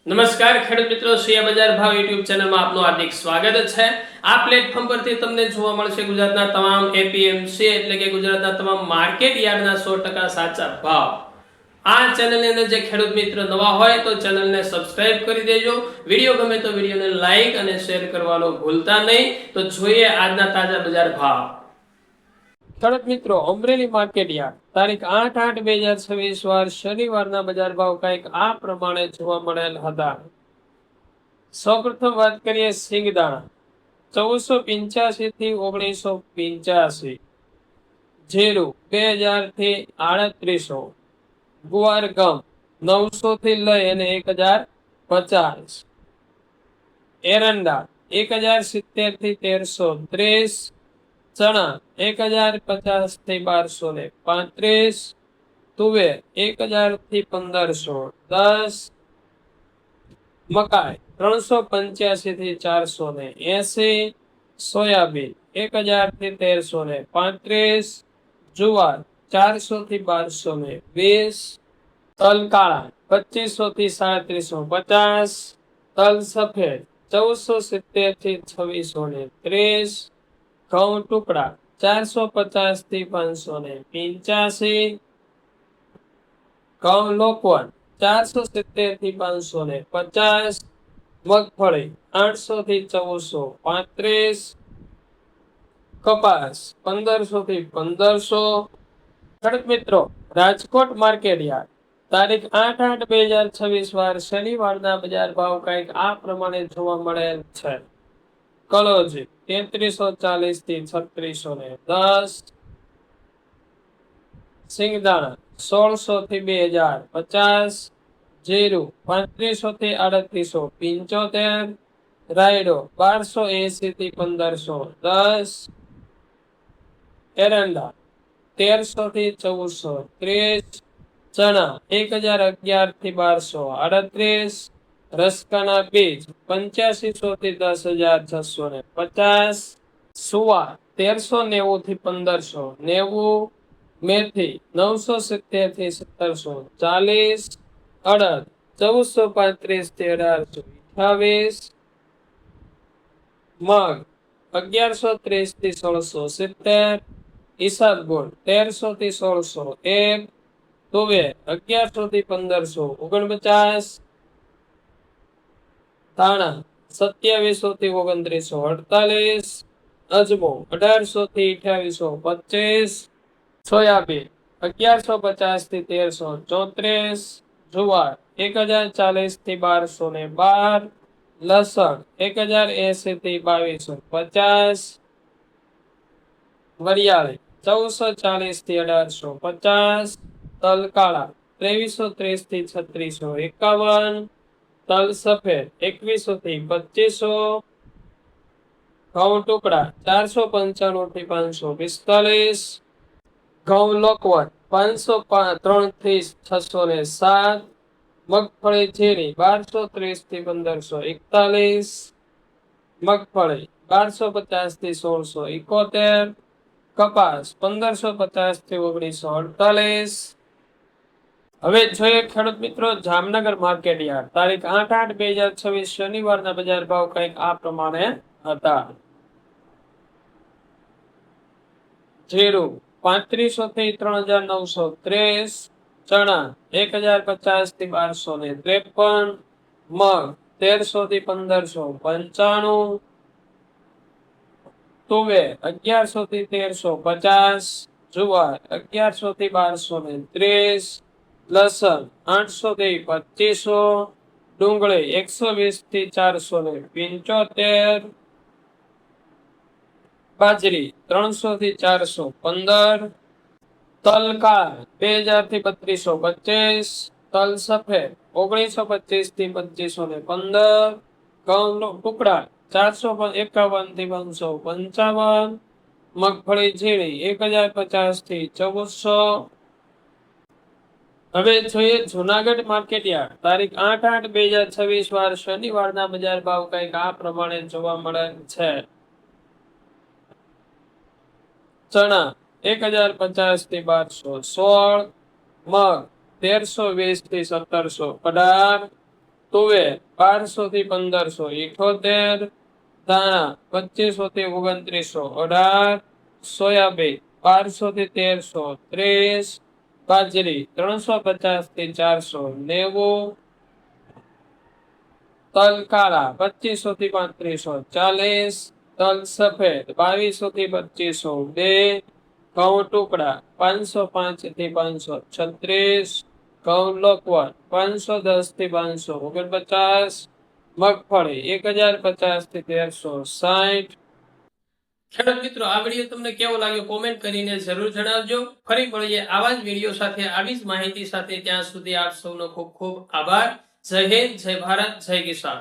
નમસ્કાર ખેડૂત મિત્રો, શિયા બજાર ભાવ યુટ્યુબ ચેનલમાં આપનું હાર્દિક સ્વાગત છે। આ પ્લેટફોર્મ પરથી તમને જોવા મળશે ગુજરાતના તમામ એપીએમસી એટલે કે ગુજરાતના તમામ માર્કેટ યાર્ડના 100% સાચા ભાવ। આ ચેનલની અંદર જે ખેડૂત મિત્ર નવા હોય તો ચેનલને સબસ્ક્રાઇબ કરી દેજો। વિડીયો ગમે તો વિડીયોને લાઈક અને શેર કરવાનું ભૂલતા નહીં। તો જોઈએ આજના તાજા બજાર ભાવ। ખેડૂત મિત્રો, અમરેલી માર્કેટ યાર્ડ તારીખ 8/8/2026 વાર શનિવારના બજાર ભાવ કંઈક આ પ્રમાણે જોવા મળેલ હતા। સૌપ્રથમ વાત કરીએ સિંગદાણા 1485 થી 1985, જીરું 2000 થી 3800, ગુવાર ગમ 900 થી લઈ અને 1050, એરંડા 1070 થી 1330, ચણા 1050 થી 1235, તુવેર 1000 થી 1510, મકાઈ 385 થી 480, સોયાબીન 1000 થી 1335, જુવાર 400 થી 1220, તલ કાળા 2500 થી 3750, તલ સફેદ 1470 થી 2630, ઘઉં ટુકડા 450 થી 585, ઘઉં લોકવન 470 થી 550, મગફળી 800 થી 1435, કપાસ 1500 થી 1500। ખેડૂત મિત્રો, રાજકોટ માર્કેટ યાર્ડ તારીખ 8/8/2026 વાર શનિવારના બજાર ભાવ કંઈક આ પ્રમાણે જોવા મળેલ છે। કલોજી 3340 થી 3610, સિંગદાણા 1600 થી 2050, જીરું 3500 થી 3875, રાયડો 1280 થી 1510, એરંડા 1300 થી 1430, ચણા 1011 થી 1238, રસકાના બીજ 8500 થી 10650, સુવા 1390 થી 1590, મેથી 970 થી 1740, અડદ 1435 થી 1828, મગ 1130 થી 1670, ઈસબગુલ 1300 થી 1601, તુવેર 1100 થી 1549, ધાણા 2700 થી 2948, અજમો 1800 થી 2825, સોયાબીન 1150 થી 1334, જુવાર 1040 થી 1212, લસણ 1080 થી 2250, વરિયાળી 1440 થી 1850, તલ કાળા 2330 થી 3651, તલ સફેદ 2100 થી 2500, ઘઉં ટુકડા 495 થી 545, ઘઉં લોકવન 503 થી 607, મગફળી ઝીણી 1230 થી 1541, મગફળી 1250 થી 1671, કપાસ 1550 થી 1948। હવે જોઈએ ખેડૂત મિત્રો જામનગર માર્કેટ યાર્ડ તારીખ 8/8/2026 શનિવારના બજાર ભાવ કંઈક આ પ્રમાણે હતા। જીરું 3500 થી 3930, ચણા 1050 થી 1253, મગ 1300 થી 1595, તુવેર 1100 થી 1350, જુવાર 1100 થી 1230, લસણ 800 થી 2500, ડુંગળી 120 થી 475, બાજરી 300 થી 415, તલ કાળા 2000 થી 3225, તલ સફેદ 1925 થી 2515, ઘઉં ટુકડા 451 થી 555, મગફળી ઝીણી 1050 થી 1400। હવે જોઈએ જુનાગઢ માર્કેટ યાર્ડ તારીખ 8/8/2026 વાર શનિવારના બજાર ભાવ કંઈક આ પ્રમાણે જોવા મળે છે। ચણા 1050 થી 1216, મગ 1320 થી 1718, તુવેર 1200 થી 1500, 78 ધાણા 2500 થી 2900, 18 સોયાબીન 1200 થી 1300, 30 બાજરી 350 થી 400, 90 તલ કાળા 2500 થી 3500, 40 તલ સફેદ 2200 થી 2500, 2 ઘઉં ટુકડા 505 થી 536, ઘઉં લોકવન 510 થી 500, 49 મગફળી 1050 થી 1360. ખેડૂત મિત્રો, આ વિડીયો તમને કેવો લાગ્યો કોમેન્ટ કરીને જરૂર જણાવજો. ફરી મળીએ આવા જ વિડીયો સાથે, આવી જ માહિતી સાથે. ત્યાં સુધી આપ સૌનો ખૂબ ખૂબ આભાર. જય હિન્દ, જય ભારત, જય કિસાન.